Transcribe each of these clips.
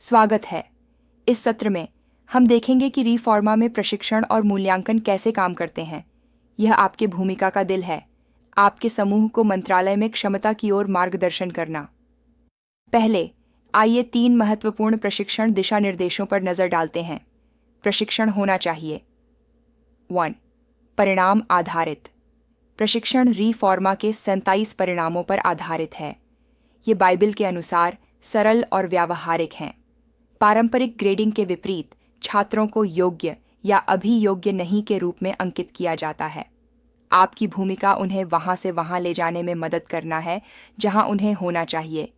स्वागत है। इस सत्र में हम देखेंगे कि रीफॉर्मा में प्रशिक्षण और मूल्यांकन कैसे काम करते हैं। यह आपके भूमिका का दिल है, आपके समूह को मंत्रालय में क्षमता की ओर मार्गदर्शन करना। पहले आइए 3 महत्वपूर्ण प्रशिक्षण दिशा निर्देशों पर नजर डालते हैं। प्रशिक्षण होना चाहिए। 1. परिणाम आधारित प्रशिक्षण रीफॉर्मा के 27 परिणामों पर आधारित है। ये बाइबल के अनुसार सरल और व्यावहारिक हैं। पारंपरिक ग्रेडिंग के विपरीत छात्रों को योग्य या अभियोग्य नहीं के रूप में अंकित किया जाता है। आपकी भूमिका उन्हें वहां से वहां ले जाने में मदद करना है जहां उन्हें होना चाहिए।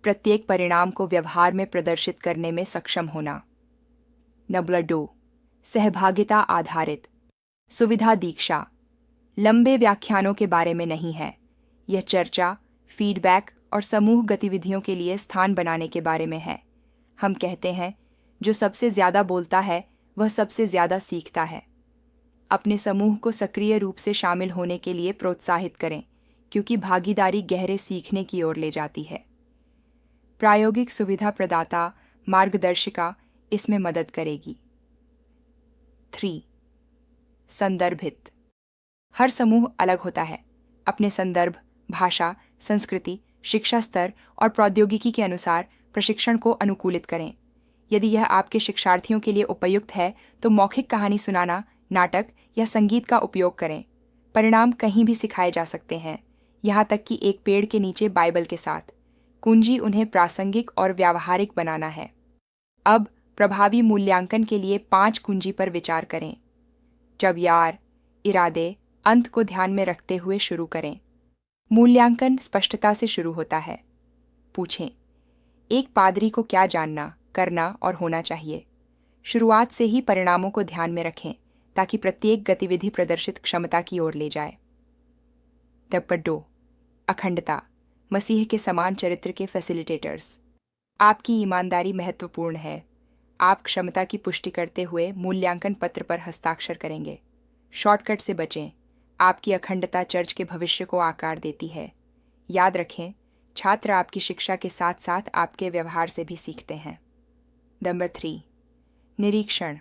प्रत्येक परिणाम को व्यवहार में प्रदर्शित करने में सक्षम होना। नंबर 2. सहभागिता आधारित सुविधा दीक्षा लंबे व्याख्यानों के बारे में नहीं है। यह चर्चा, फीडबैक और समूह गतिविधियों के लिए स्थान बनाने के बारे में है। हम कहते हैं, जो सबसे ज्यादा बोलता है वह सबसे ज्यादा सीखता है। अपने समूह को सक्रिय रूप से शामिल होने के लिए प्रोत्साहित करें, क्योंकि भागीदारी गहरे सीखने की ओर ले जाती है। प्रायोगिक सुविधा प्रदाता मार्गदर्शिका इसमें मदद करेगी। 3. संदर्भित हर समूह अलग होता है। अपने संदर्भ, भाषा, संस्कृति, शिक्षा स्तर और प्रौद्योगिकी के अनुसार प्रशिक्षण को अनुकूलित करें। यदि यह आपके शिक्षार्थियों के लिए उपयुक्त है तो मौखिक कहानी सुनाना, नाटक या संगीत का उपयोग करें। परिणाम कहीं भी सिखाए जा सकते हैं, यहाँ तक कि एक पेड़ के नीचे बाइबल के साथ। कुंजी उन्हें प्रासंगिक और व्यावहारिक बनाना है। अब प्रभावी मूल्यांकन के लिए 5 कुंजी पर विचार करें। जब यार, इरादे, अंत को ध्यान में रखते हुए शुरू करें। मूल्यांकन स्पष्टता से शुरू होता है। पूछें, एक पादरी को क्या जानना, करना और होना चाहिए। शुरुआत से ही परिणामों को ध्यान में रखें ताकि प्रत्येक गतिविधि प्रदर्शित क्षमता की ओर ले जाए। नंबर 2. अखंडता मसीह के समान चरित्र के फैसिलिटेटर्स। आपकी ईमानदारी महत्वपूर्ण है। आप क्षमता की पुष्टि करते हुए मूल्यांकन पत्र पर हस्ताक्षर करेंगे। शॉर्टकट से बचें। आपकी अखंडता चर्च के भविष्य को आकार देती है। याद रखें, छात्र आपकी शिक्षा के साथ साथ आपके व्यवहार से भी सीखते हैं। नंबर 3. निरीक्षण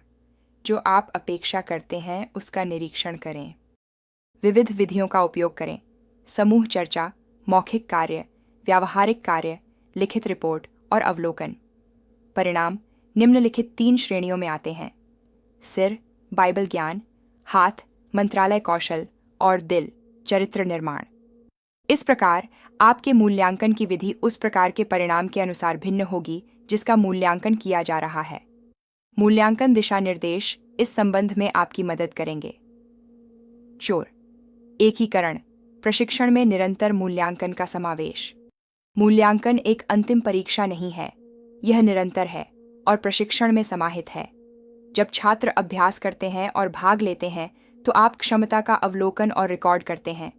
जो आप अपेक्षा करते हैं उसका निरीक्षण करें। विविध विधियों का उपयोग करें। समूह चर्चा, मौखिक कार्य, व्यावहारिक कार्य, लिखित रिपोर्ट और अवलोकन। परिणाम निम्नलिखित 3 श्रेणियों में आते हैं: सिर, बाइबल ज्ञान; हाथ, मंत्रालय कौशल; और दिल, चरित्र निर्माण। इस प्रकार आपके मूल्यांकन की विधि उस प्रकार के परिणाम के अनुसार भिन्न होगी जिसका मूल्यांकन किया जा रहा है। मूल्यांकन दिशा निर्देश इस संबंध में आपकी मदद करेंगे। 4. एकीकरण प्रशिक्षण में निरंतर मूल्यांकन का समावेश। मूल्यांकन एक अंतिम परीक्षा नहीं है, यह निरंतर है और प्रशिक्षण में समाहित है। जब छात्र अभ्यास करते हैं और भाग लेते हैं तो आप क्षमता का अवलोकन और रिकॉर्ड करते हैं।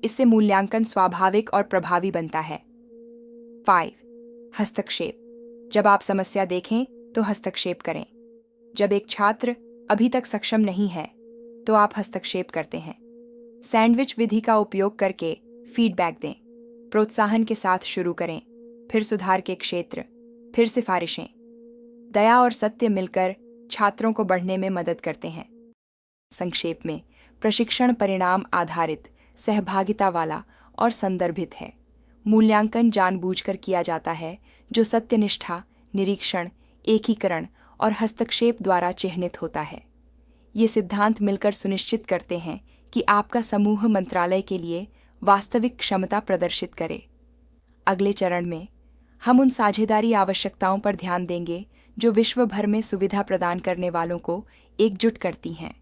इससे मूल्यांकन स्वाभाविक और प्रभावी बनता है। 5. हस्तक्षेप जब आप समस्या देखें तो हस्तक्षेप करें। जब एक छात्र अभी तक सक्षम नहीं है तो आप हस्तक्षेप करते हैं। सैंडविच विधि का उपयोग करके फीडबैक दें। प्रोत्साहन के साथ शुरू करें, फिर सुधार के क्षेत्र, फिर सिफारिशें। दया और सत्य मिलकर छात्रों को बढ़ने में मदद करते हैं। संक्षेप में, प्रशिक्षण परिणाम आधारित, सहभागिता वाला और संदर्भित है। मूल्यांकन जानबूझकर किया जाता है जो सत्यनिष्ठा, निरीक्षण, एकीकरण और हस्तक्षेप द्वारा चिह्नित होता है। ये सिद्धांत मिलकर सुनिश्चित करते हैं कि आपका समूह मंत्रालय के लिए वास्तविक क्षमता प्रदर्शित करे। अगले चरण में हम उन साझेदारी आवश्यकताओं पर ध्यान देंगे जो विश्व भर में सुविधा प्रदान करने वालों को एकजुट करती हैं।